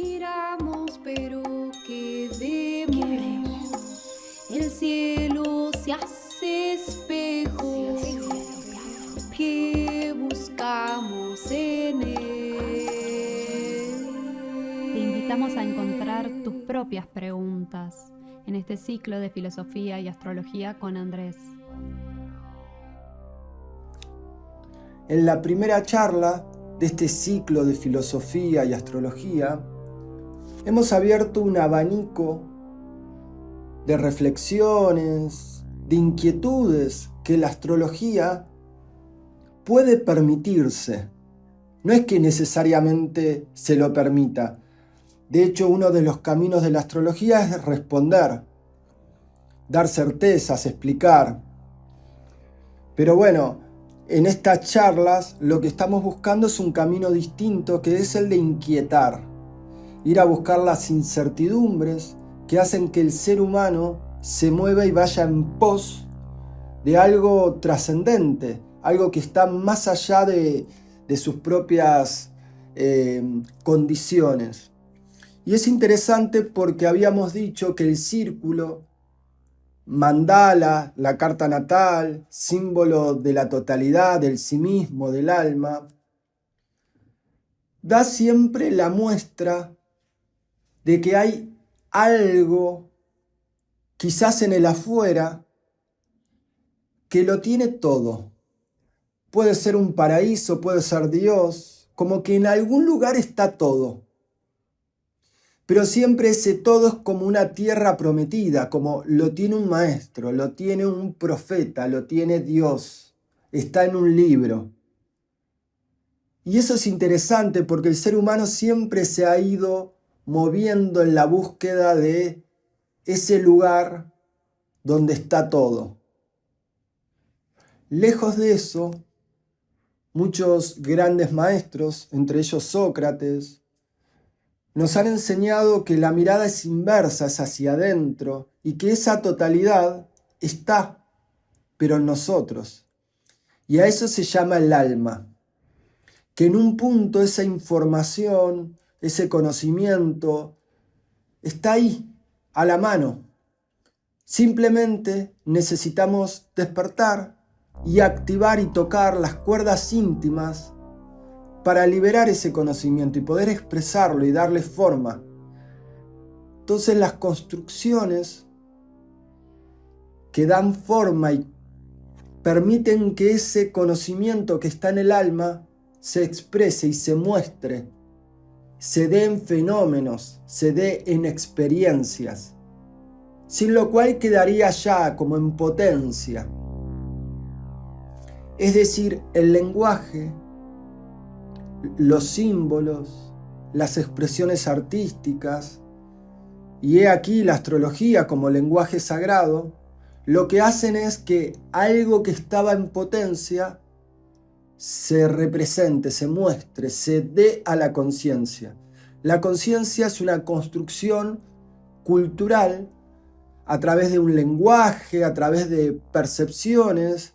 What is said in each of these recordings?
Miramos, pero ¿qué vemos? El cielo se hace espejo. ¿Qué buscamos en él? Te invitamos a encontrar tus propias preguntas en este ciclo de filosofía y astrología con Andrés. En la primera charla de este ciclo de filosofía y astrología, hemos abierto un abanico de reflexiones, de inquietudes que la astrología puede permitirse. No es que necesariamente se lo permita. De hecho, uno de los caminos de la astrología es responder, dar certezas, explicar. Pero bueno, en estas charlas lo que estamos buscando es un camino distinto, que es el de inquietar. Ir a buscar las incertidumbres que hacen que el ser humano se mueva y vaya en pos de algo trascendente, algo que está más allá de sus propias condiciones. Y es interesante porque habíamos dicho que el círculo, mandala, la carta natal, símbolo de la totalidad, del sí mismo, del alma, da siempre la muestra de que hay algo, quizás en el afuera, que lo tiene todo. Puede ser un paraíso, puede ser Dios, como que en algún lugar está todo. Pero siempre ese todo es como una tierra prometida, como lo tiene un maestro, lo tiene un profeta, lo tiene Dios, está en un libro. Y eso es interesante porque el ser humano siempre se ha ido moviendo en la búsqueda de ese lugar donde está todo. Lejos de eso, muchos grandes maestros, entre ellos Sócrates, nos han enseñado que la mirada es inversa, es hacia adentro, y que esa totalidad está, pero en nosotros. Y a eso se llama el alma, que en un punto esa información, ese conocimiento, está ahí, a la mano. Simplemente necesitamos despertar y activar y tocar las cuerdas íntimas para liberar ese conocimiento y poder expresarlo y darle forma. Entonces las construcciones que dan forma y permiten que ese conocimiento que está en el alma se exprese y se muestre, se dé en fenómenos, se dé en experiencias, sin lo cual quedaría ya como en potencia. Es decir, el lenguaje, los símbolos, las expresiones artísticas, y he aquí la astrología como lenguaje sagrado, lo que hacen es que algo que estaba en potencia se represente, se muestre, se dé a la conciencia. La conciencia es una construcción cultural a través de un lenguaje, a través de percepciones,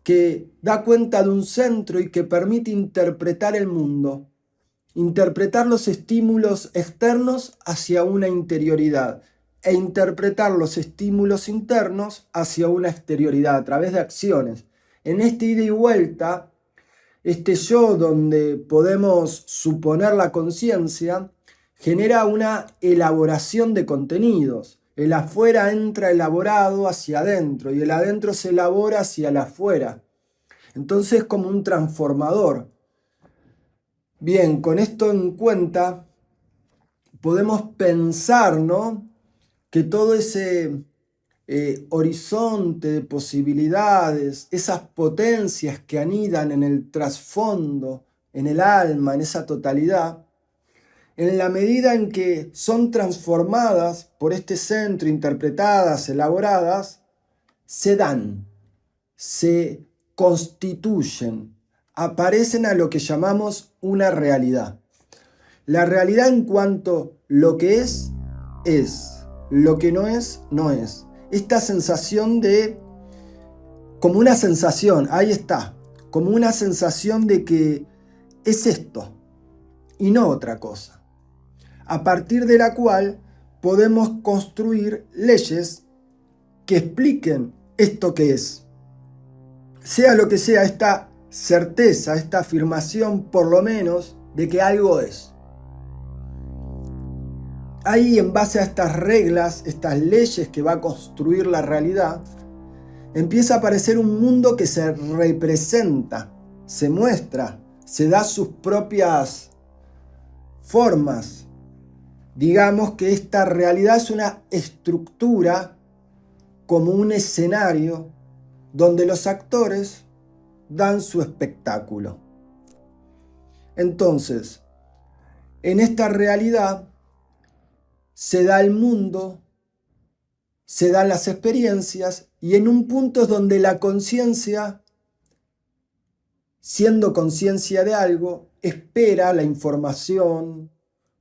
que da cuenta de un centro y que permite interpretar el mundo, interpretar los estímulos externos hacia una interioridad e interpretar los estímulos internos hacia una exterioridad a través de acciones. En este ida y vuelta, este yo donde podemos suponer la conciencia genera una elaboración de contenidos. El afuera entra elaborado hacia adentro y el adentro se elabora hacia el afuera. Entonces es como un transformador. Bien, con esto en cuenta podemos pensar, ¿no?, que todo ese horizonte de posibilidades, esas potencias que anidan en el trasfondo, en el alma, en esa totalidad, en la medida en que son transformadas por este centro, interpretadas, elaboradas, se dan, se constituyen, aparecen a lo que llamamos una realidad. La realidad en cuanto lo que es, lo que no es, no es. Esta sensación de, como una sensación, ahí está, como una sensación de que es esto y no otra cosa. a partir de la cual podemos construir leyes que expliquen esto que es. Sea lo que sea esta certeza, esta afirmación por lo menos de que algo es. Ahí, en base a estas reglas, estas leyes que va a construir la realidad, empieza a aparecer un mundo que se representa, se muestra, se da sus propias formas. Digamos que esta realidad es una estructura como un escenario donde los actores dan su espectáculo. Entonces, en esta realidad se da el mundo, se dan las experiencias, y en un punto es donde la conciencia, siendo conciencia de algo, espera la información,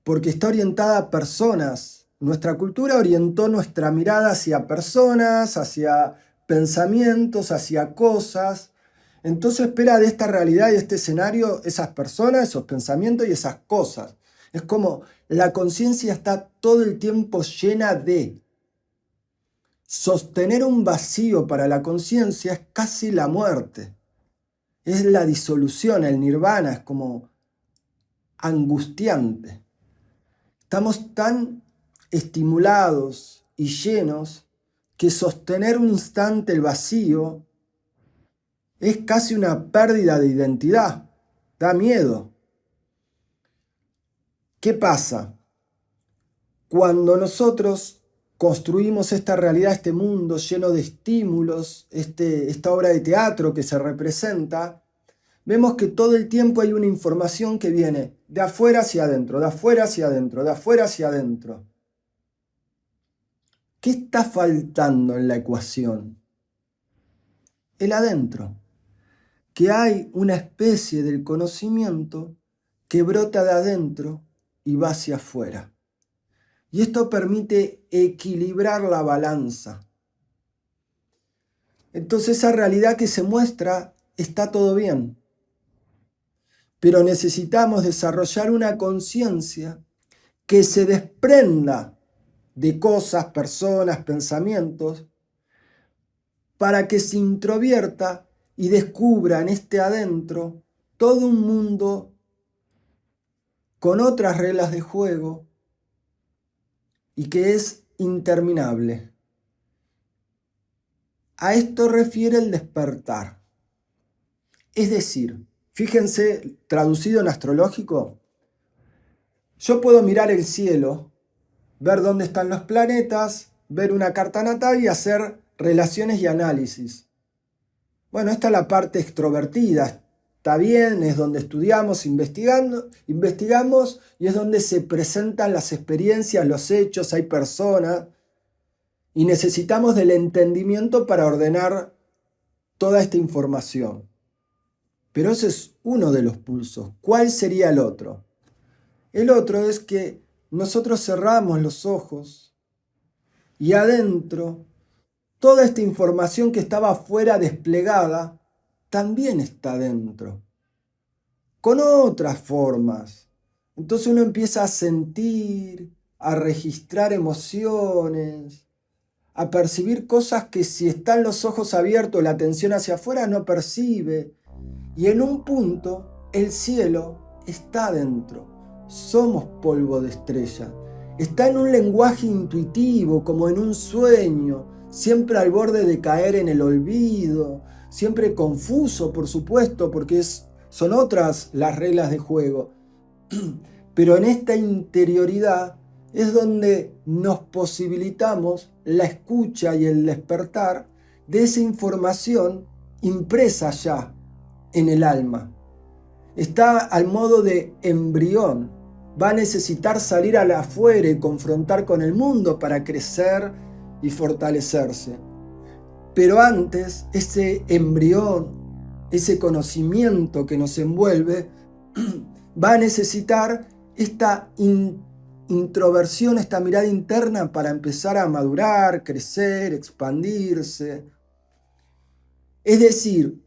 porque está orientada a personas. Nuestra cultura orientó nuestra mirada hacia personas, hacia pensamientos, hacia cosas. Entonces espera de esta realidad y de este escenario esas personas, esos pensamientos y esas cosas. Es como la conciencia está todo el tiempo llena de. Sostener un vacío para la conciencia es casi la muerte. Es la disolución, el nirvana, es como angustiante. Estamos tan estimulados y llenos que sostener un instante el vacío es casi una pérdida de identidad. Da miedo. ¿Qué pasa? Cuando nosotros construimos esta realidad, este mundo lleno de estímulos, esta obra de teatro que se representa, vemos que todo el tiempo hay una información que viene de afuera hacia adentro, de afuera hacia adentro, de afuera hacia adentro. ¿Qué está faltando en la ecuación? El adentro. Que hay una especie del conocimiento que brota de adentro y va hacia afuera. Y esto permite equilibrar la balanza. Entonces esa realidad que se muestra está todo bien. Pero necesitamos desarrollar una conciencia que se desprenda de cosas, personas, pensamientos, para que se introvierta y descubra en este adentro todo un mundo con otras reglas de juego y que es interminable. A esto refiere el despertar. Es decir, fíjense, traducido en astrológico, yo puedo mirar el cielo, ver dónde están los planetas, ver una carta natal y hacer relaciones y análisis. Bueno, esta es la parte extrovertida. Está bien, es donde estudiamos, investigamos y es donde se presentan las experiencias, los hechos, hay personas y necesitamos del entendimiento para ordenar toda esta información. Pero ese es uno de los pulsos. ¿Cuál sería el otro? El otro es que nosotros cerramos los ojos y adentro toda esta información que estaba afuera desplegada también está dentro, con otras formas. Entonces uno empieza a sentir, a registrar emociones, a percibir cosas que si están los ojos abiertos, la atención hacia afuera no percibe. Y en un punto el cielo está dentro. Somos polvo de estrella. Está en un lenguaje intuitivo, como en un sueño, siempre al borde de caer en el olvido, siempre confuso, por supuesto, porque son otras las reglas de juego. Pero en esta interioridad es donde nos posibilitamos la escucha y el despertar de esa información impresa ya en el alma. Está al modo de embrión. Va a necesitar salir al afuera y confrontar con el mundo para crecer y fortalecerse. Pero antes, ese embrión, ese conocimiento que nos envuelve, va a necesitar esta introversión, esta mirada interna para empezar a madurar, crecer, expandirse. Es decir,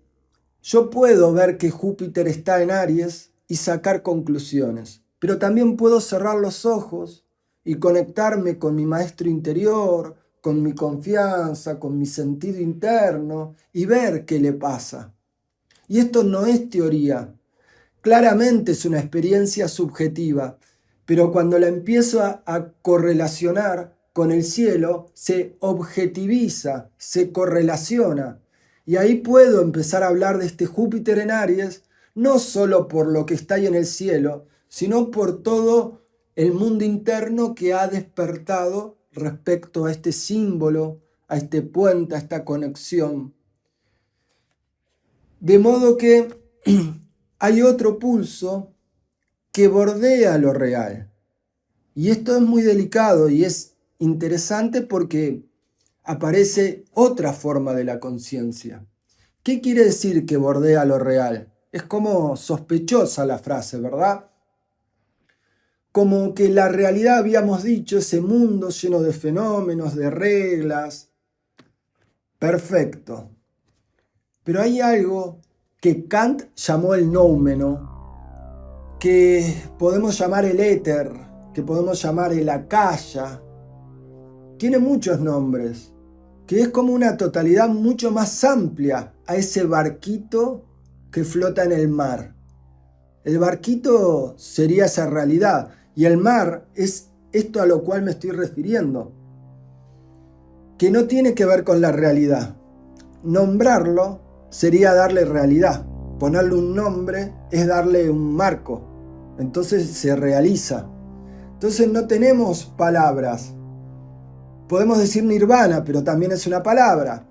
yo puedo ver que Júpiter está en Aries y sacar conclusiones, pero también puedo cerrar los ojos y conectarme con mi maestro interior, con mi confianza, con mi sentido interno y ver qué le pasa. Y esto no es teoría, claramente es una experiencia subjetiva, pero cuando la empiezo a correlacionar con el cielo, se objetiviza, se correlaciona. Y ahí puedo empezar a hablar de este Júpiter en Aries, no solo por lo que está ahí en el cielo, sino por todo el mundo interno que ha despertado respecto a este símbolo, a este puente, a esta conexión. De modo que hay otro pulso que bordea lo real. Y esto es muy delicado y es interesante porque aparece otra forma de la conciencia. ¿Qué quiere decir que bordea lo real? Es como sospechosa la frase, ¿verdad? Como que la realidad, habíamos dicho, ese mundo lleno de fenómenos, de reglas. Perfecto. Pero hay algo que Kant llamó el noumeno, que podemos llamar el éter, que podemos llamar el akasha. Tiene muchos nombres, que es como una totalidad mucho más amplia a ese barquito que flota en el mar. El barquito sería esa realidad y el mar es esto a lo cual me estoy refiriendo, que no tiene que ver con la realidad. Nombrarlo sería darle realidad, ponerle un nombre es darle un marco, entonces se realiza. Entonces no tenemos palabras. Podemos decir nirvana, pero también es una palabra.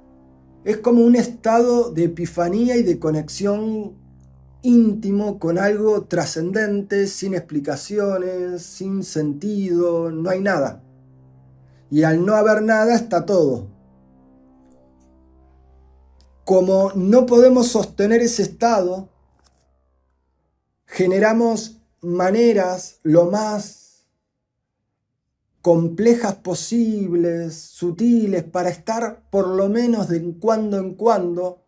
Es como un estado de epifanía y de conexión íntimo con algo trascendente, sin explicaciones, sin sentido, no hay nada. Y al no haber nada está todo. Como no podemos sostener ese estado, generamos maneras lo más complejas posibles, sutiles, para estar por lo menos de en cuando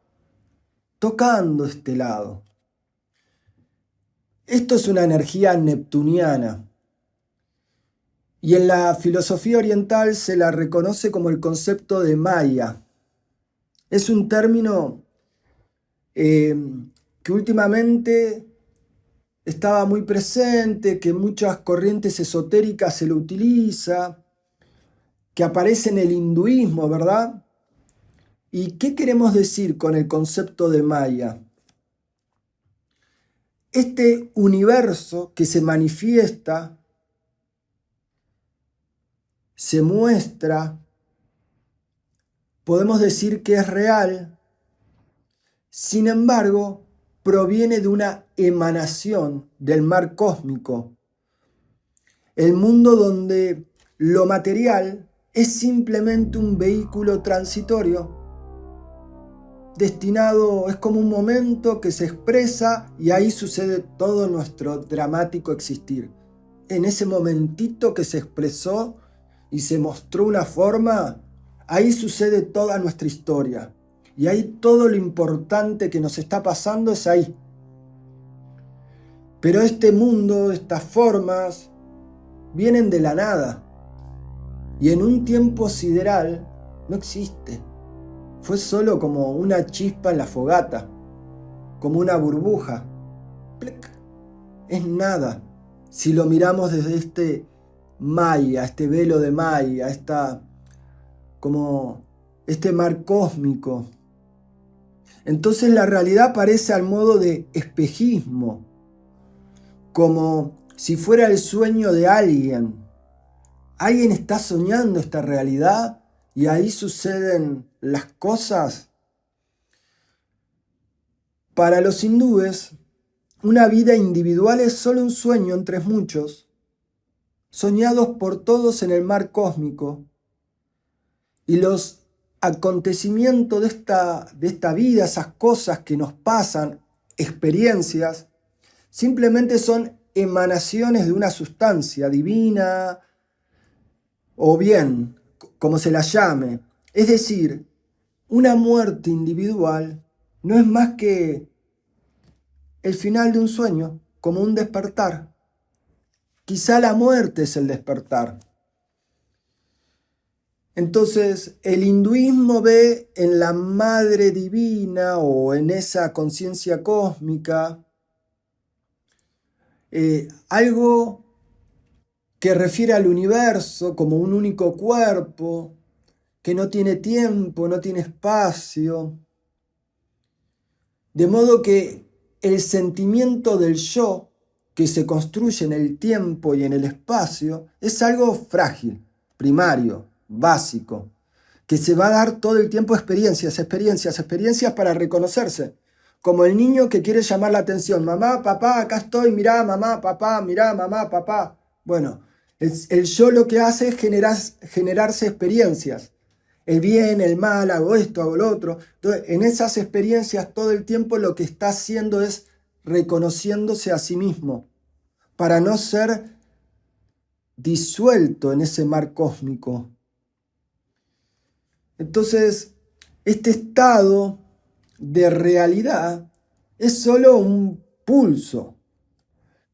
tocando este lado. Esto es una energía neptuniana y en la filosofía oriental se la reconoce como el concepto de Maya. Es un término que últimamente estaba muy presente, que en muchas corrientes esotéricas se lo utiliza, que aparece en el hinduismo, ¿verdad? ¿Y qué queremos decir con el concepto de Maya? Este universo que se manifiesta, se muestra, podemos decir que es real, sin embargo, proviene de una emanación del mar cósmico, el mundo donde lo material es simplemente un vehículo transitorio destinado, es como un momento que se expresa y ahí sucede todo nuestro dramático existir. En ese momentito que se expresó y se mostró una forma, ahí sucede toda nuestra historia. Y ahí todo lo importante que nos está pasando es ahí. Pero este mundo, estas formas, vienen de la nada. Y en un tiempo sideral no existe. Fue solo como una chispa en la fogata, como una burbuja. ¡Plic! Es nada. Si lo miramos desde este Maya, este velo de Maya, como este mar cósmico. Entonces la realidad parece al modo de espejismo, como si fuera el sueño de alguien. Alguien está soñando esta realidad y ahí suceden las cosas. Para los hindúes, una vida individual es solo un sueño entre muchos, soñados por todos en el mar cósmico. Y los acontecimientos de esta vida, esas cosas que nos pasan, experiencias, simplemente son emanaciones de una sustancia divina o bien, como se la llame. Es decir, una muerte individual no es más que el final de un sueño, como un despertar. quizá la muerte es el despertar. Entonces, el hinduismo ve en la Madre Divina o en esa conciencia cósmica algo que refiere al universo como un único cuerpo, que no tiene tiempo, no tiene espacio. De modo que el sentimiento del yo, que se construye en el tiempo y en el espacio, es algo frágil, primario, básico, que se va a dar todo el tiempo experiencias para reconocerse. Como el niño que quiere llamar la atención. Mamá, papá, acá estoy, mirá, mamá, papá, mirá, mamá, papá. Bueno, el yo lo que hace es generarse experiencias. El bien, el mal, hago esto, hago lo otro. Entonces, en esas experiencias todo el tiempo lo que está haciendo es reconociéndose a sí mismo para no ser disuelto en ese mar cósmico. Entonces, este estado de realidad es solo un pulso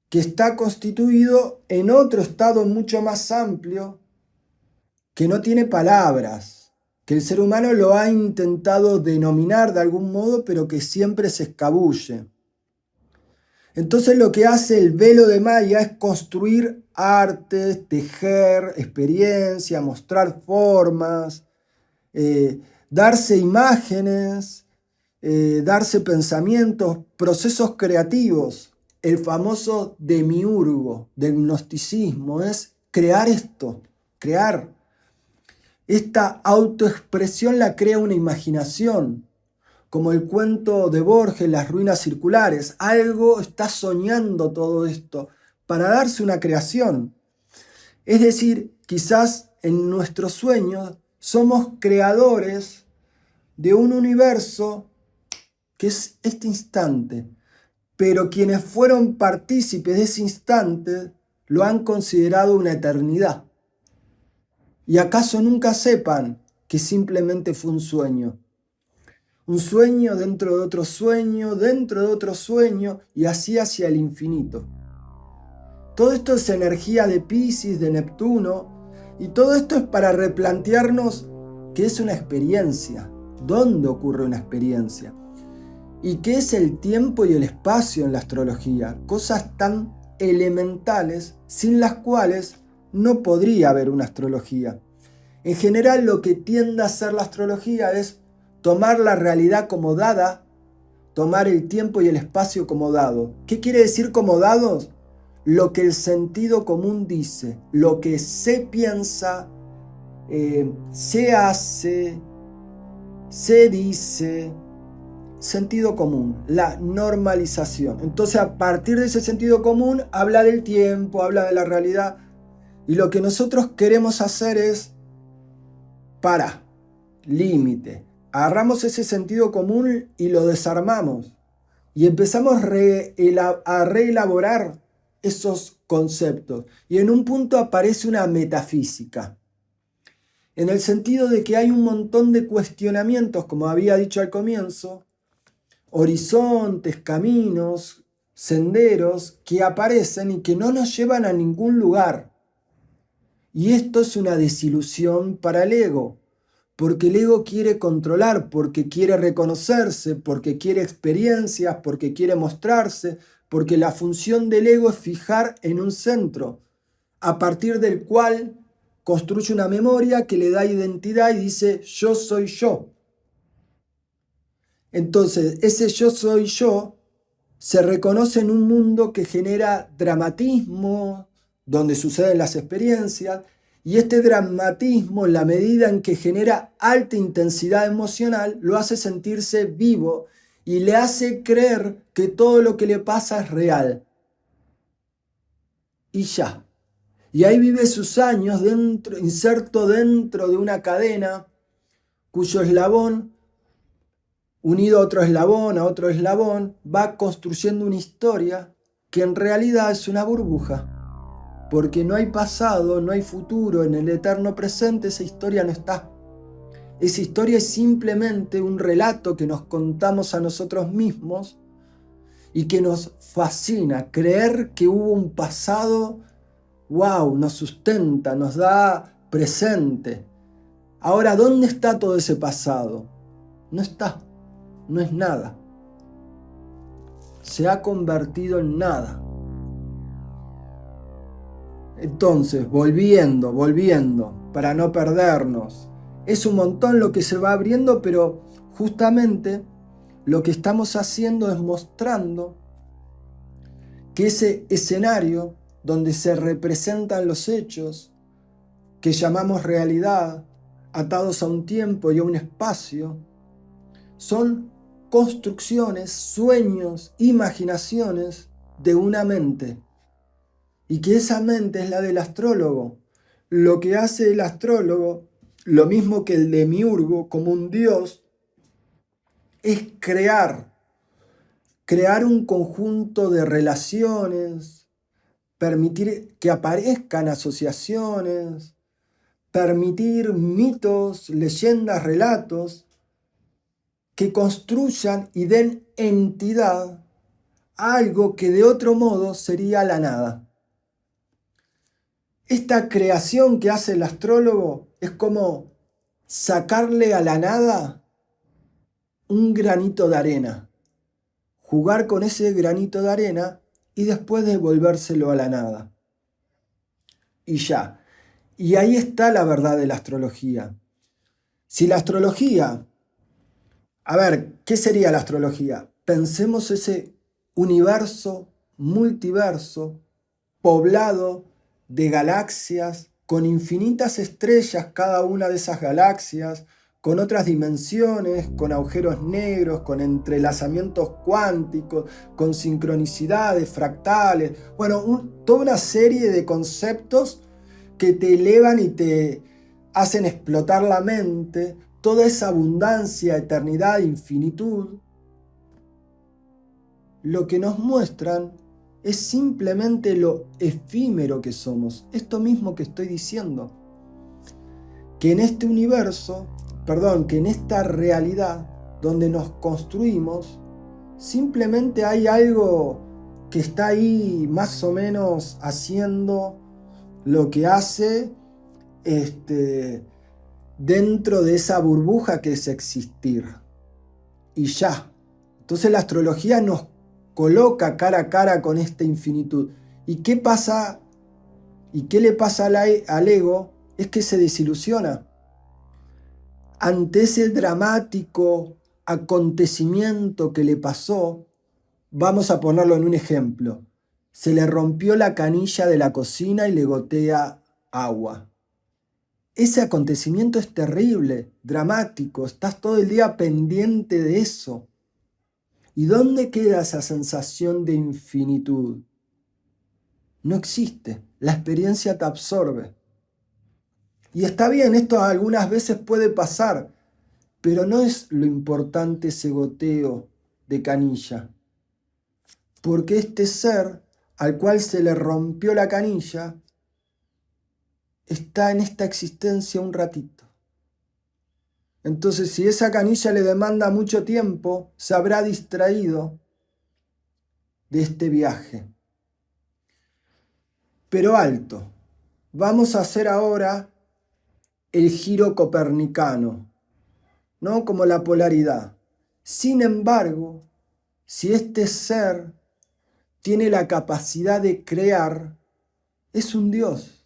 que está constituido en otro estado mucho más amplio que no tiene palabras, que el ser humano lo ha intentado denominar de algún modo, pero que siempre se escabulle. Entonces lo que hace el velo de Maya es construir artes, tejer experiencia, mostrar formas, darse imágenes, darse pensamientos, procesos creativos. El famoso demiurgo del gnosticismo es crear esto, crear. Esta autoexpresión la crea una imaginación, como el cuento de Borges, Las ruinas circulares. Algo está soñando todo esto para darse una creación. Es decir, quizás en nuestros sueños somos creadores de un universo que es este instante, pero quienes fueron partícipes de ese instante lo han considerado una eternidad. ¿Y acaso nunca sepan que simplemente fue un sueño? Un sueño dentro de otro sueño, dentro de otro sueño, y así hacia el infinito. Todo esto es energía de Piscis, de Neptuno, y todo esto es para replantearnos qué es una experiencia, dónde ocurre una experiencia, y qué es el tiempo y el espacio en la astrología, cosas tan elementales sin las cuales no podría haber una astrología. En general, lo que tiende a hacer la astrología es tomar la realidad como dada, tomar el tiempo y el espacio como dado. ¿Qué quiere decir como dados? Lo que el sentido común dice, lo que se piensa, se hace, se dice, sentido común, la normalización. Entonces, a partir de ese sentido común, habla del tiempo, habla de la realidad. Y lo que nosotros queremos hacer es límite. Agarramos ese sentido común y lo desarmamos. Y empezamos a reelaborar esos conceptos. Y en un punto aparece una metafísica. En el sentido de que hay un montón de cuestionamientos, como había dicho al comienzo, horizontes, caminos, senderos que aparecen y que no nos llevan a ningún lugar. Y esto es una desilusión para el ego, porque el ego quiere controlar, porque quiere reconocerse, porque quiere experiencias, porque quiere mostrarse, porque la función del ego es fijar en un centro, a partir del cual construye una memoria que le da identidad y dice yo soy yo. Entonces, ese yo soy yo se reconoce en un mundo que genera dramatismo, donde suceden las experiencias, y este dramatismo, en la medida en que genera alta intensidad emocional, lo hace sentirse vivo y le hace creer que todo lo que le pasa es real. Y ya. Y ahí vive sus años inserto dentro de una cadena cuyo eslabón, unido a otro eslabón, va construyendo una historia que en realidad es una burbuja. Porque no hay pasado, no hay futuro, en el eterno presente esa historia no está. Esa historia es simplemente un relato que nos contamos a nosotros mismos y que nos fascina creer que hubo un pasado wow, nos sustenta, nos da presente. Ahora, ¿dónde está todo ese pasado? No está, no es nada. Se ha convertido en nada. Entonces, volviendo, para no perdernos. Es un montón lo que se va abriendo, pero justamente lo que estamos haciendo es mostrando que ese escenario donde se representan los hechos que llamamos realidad, atados a un tiempo y a un espacio, son construcciones, sueños, imaginaciones de una mente. Y que esa mente es la del astrólogo. Lo que hace el astrólogo, lo mismo que el demiurgo como un dios, es crear un conjunto de relaciones, permitir que aparezcan asociaciones, permitir mitos, leyendas, relatos que construyan y den entidad a algo que de otro modo sería la nada. Esta creación que hace el astrólogo es como sacarle a la nada un granito de arena, jugar con ese granito de arena y después devolvérselo a la nada. Y ya. Y ahí está la verdad de la astrología. Si la astrología... A ver, ¿qué sería la astrología? Pensemos ese universo, multiverso, poblado de galaxias, con infinitas estrellas cada una de esas galaxias, con otras dimensiones, con agujeros negros, con entrelazamientos cuánticos, con sincronicidades, fractales, bueno, toda una serie de conceptos que te elevan y te hacen explotar la mente, toda esa abundancia, eternidad, infinitud. Lo que nos muestran es simplemente lo efímero que somos, esto mismo que estoy diciendo, que en este universo, que en esta realidad donde nos construimos, simplemente hay algo que está ahí más o menos haciendo lo que hace dentro de esa burbuja que es existir. Y ya. Entonces la astrología nos coloca cara a cara con esta infinitud. ¿Y qué pasa? ¿Y qué le pasa al ego? Es que se desilusiona. Ante ese dramático acontecimiento que le pasó, vamos a ponerlo en un ejemplo. Se le rompió la canilla de la cocina y le gotea agua. Ese acontecimiento es terrible, dramático, estás todo el día pendiente de eso. ¿Y dónde queda esa sensación de infinitud? No existe, la experiencia te absorbe. Y está bien, esto algunas veces puede pasar, pero no es lo importante ese goteo de canilla. Porque este ser al cual se le rompió la canilla está en esta existencia un ratito. Entonces, si esa canilla le demanda mucho tiempo, se habrá distraído de este viaje. Pero alto, vamos a hacer ahora el giro copernicano, ¿no? Como la polaridad. Sin embargo, si este ser tiene la capacidad de crear, es un Dios.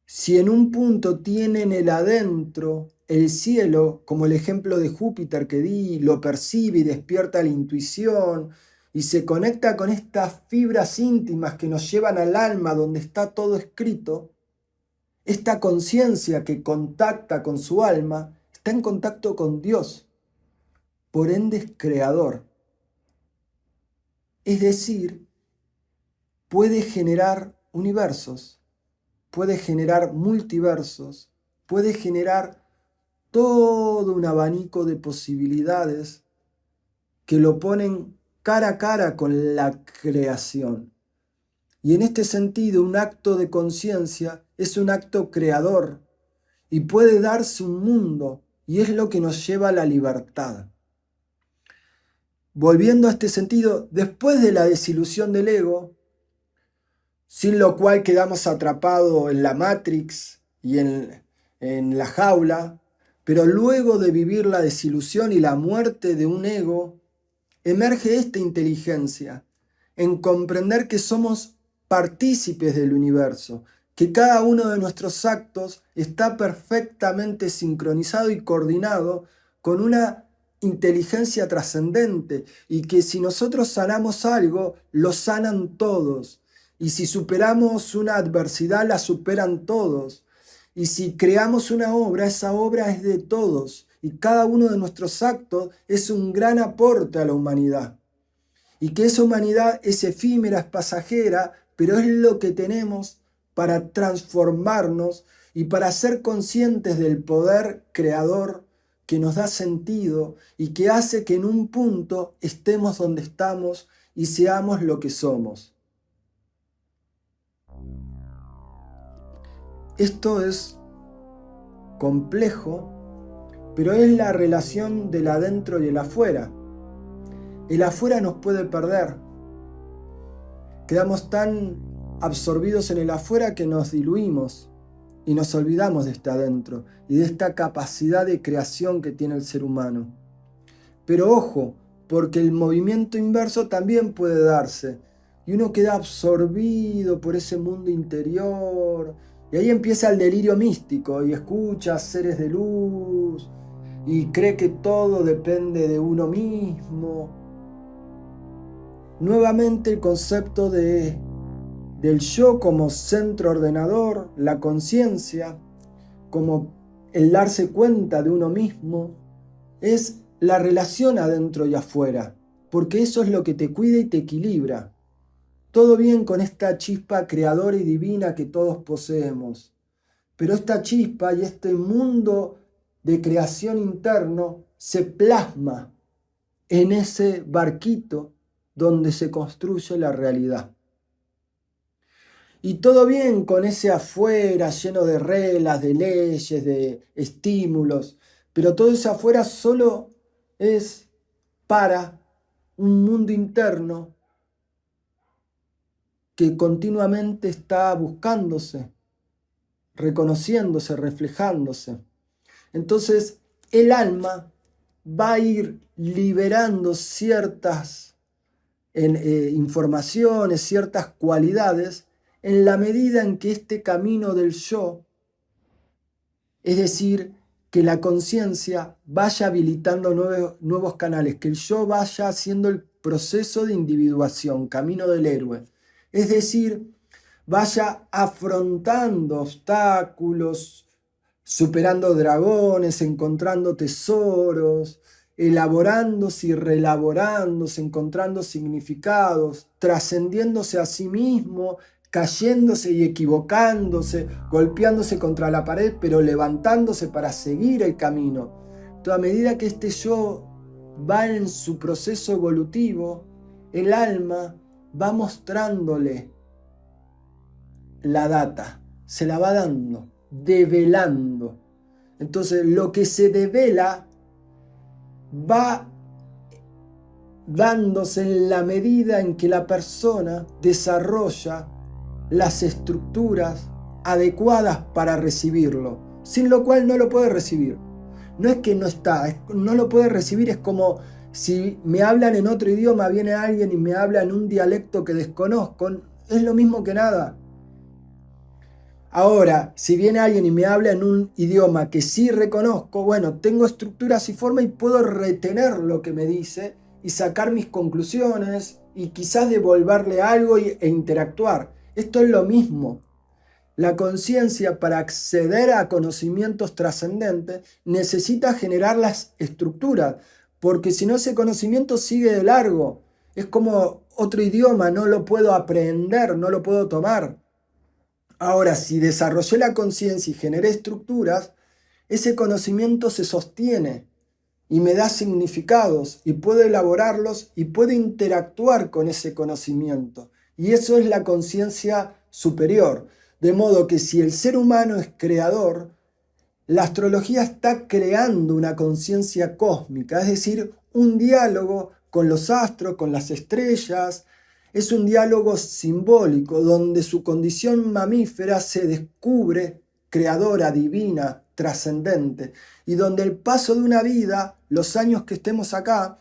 Si en un punto tiene en el adentro el cielo, como el ejemplo de Júpiter que di, lo percibe y despierta la intuición y se conecta con estas fibras íntimas que nos llevan al alma donde está todo escrito, esta conciencia que contacta con su alma está en contacto con Dios, por ende es creador. Es decir, puede generar universos, puede generar multiversos, puede generar todo un abanico de posibilidades que lo ponen cara a cara con la creación. Y en este sentido, un acto de conciencia es un acto creador y puede darse un mundo, y es lo que nos lleva a la libertad. Volviendo a este sentido, después de la desilusión del ego, sin lo cual quedamos atrapados en la Matrix y en la jaula, pero luego de vivir la desilusión y la muerte de un ego, emerge esta inteligencia en comprender que somos partícipes del universo, que cada uno de nuestros actos está perfectamente sincronizado y coordinado con una inteligencia trascendente y que si nosotros sanamos algo, lo sanan todos. Y si superamos una adversidad, la superan todos. Y si creamos una obra, esa obra es de todos. Y cada uno de nuestros actos es un gran aporte a la humanidad. Y que esa humanidad es efímera, es pasajera, pero es lo que tenemos para transformarnos y para ser conscientes del poder creador que nos da sentido y que hace que en un punto estemos donde estamos y seamos lo que somos. Esto es complejo, pero es la relación del adentro y el afuera. El afuera nos puede perder. Quedamos tan absorbidos en el afuera que nos diluimos y nos olvidamos de este adentro y de esta capacidad de creación que tiene el ser humano. Pero ojo, porque el movimiento inverso también puede darse y uno queda absorbido por ese mundo interior y ahí empieza el delirio místico y escucha seres de luz y cree que todo depende de uno mismo. Nuevamente el concepto del yo como centro ordenador, la conciencia, como el darse cuenta de uno mismo, es la relación adentro y afuera, porque eso es lo que te cuida y te equilibra. Todo bien con esta chispa creadora y divina que todos poseemos, pero esta chispa y este mundo de creación interno se plasma en ese barquito donde se construye la realidad. Y todo bien con ese afuera lleno de reglas, de leyes, de estímulos, pero todo ese afuera solo es para un mundo interno que continuamente está buscándose, reconociéndose, reflejándose. Entonces el alma va a ir liberando ciertas informaciones, ciertas cualidades, en la medida en que este camino del yo, es decir, que la conciencia vaya habilitando nuevos canales, que el yo vaya haciendo el proceso de individuación, camino del héroe. Es decir, vaya afrontando obstáculos, superando dragones, encontrando tesoros, elaborándose y reelaborándose, encontrando significados, trascendiéndose a sí mismo, cayéndose y equivocándose, golpeándose contra la pared, pero levantándose para seguir el camino. Toda medida que este yo va en su proceso evolutivo, el alma va mostrándole la data, se la va dando, develando. Entonces lo que se devela va dándose en la medida en que la persona desarrolla las estructuras adecuadas para recibirlo, sin lo cual no lo puede recibir. No es que no está, no lo puede recibir, es como si me hablan en otro idioma, viene alguien y me habla en un dialecto que desconozco, es lo mismo que nada. Ahora, si viene alguien y me habla en un idioma que sí reconozco, bueno, tengo estructuras y forma y puedo retener lo que me dice y sacar mis conclusiones y quizás devolverle algo e interactuar. Esto es lo mismo. La conciencia, para acceder a conocimientos trascendentes, necesita generar las estructuras, porque si no ese conocimiento sigue de largo. Es como otro idioma, no lo puedo aprender, no lo puedo tomar. Ahora, si desarrollé la conciencia y generé estructuras, ese conocimiento se sostiene y me da significados y puedo elaborarlos y puedo interactuar con ese conocimiento. Y eso es la conciencia superior. De modo que si el ser humano es creador, la astrología está creando una conciencia cósmica, es decir, un diálogo con los astros, con las estrellas, Es un diálogo simbólico donde su condición mamífera se descubre creadora, divina, trascendente, y donde el paso de una vida, los años que estemos acá,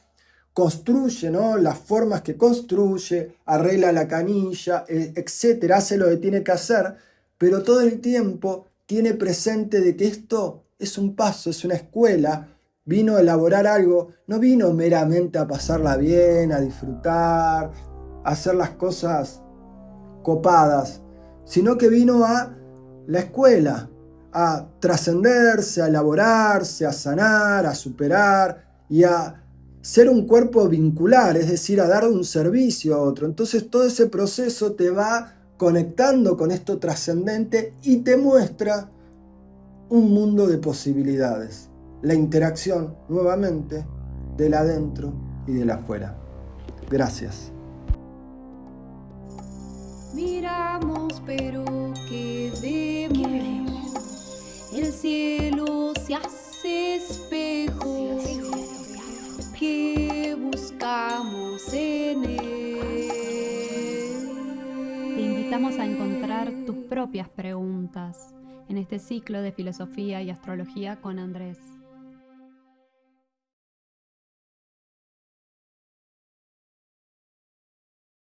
construye, ¿no?, las formas que construye, arregla la canilla, etcétera, hace lo que tiene que hacer, pero todo el tiempo tiene presente de que esto es un paso, es una escuela, vino a elaborar algo, no vino meramente a pasarla bien, a disfrutar, a hacer las cosas copadas, sino que vino a la escuela, a trascenderse, a elaborarse, a sanar, a superar y a ser un cuerpo vincular, es decir, a dar un servicio a otro. Entonces todo ese proceso te va conectando con esto trascendente y te muestra un mundo de posibilidades. La interacción, nuevamente, del adentro y del afuera. Gracias. Miramos, pero ¿qué vemos? El cielo se hace espejo. ¿Qué buscamos en él? Te invitamos a encontrar tus propias preguntas en este ciclo de filosofía y astrología con Andrés.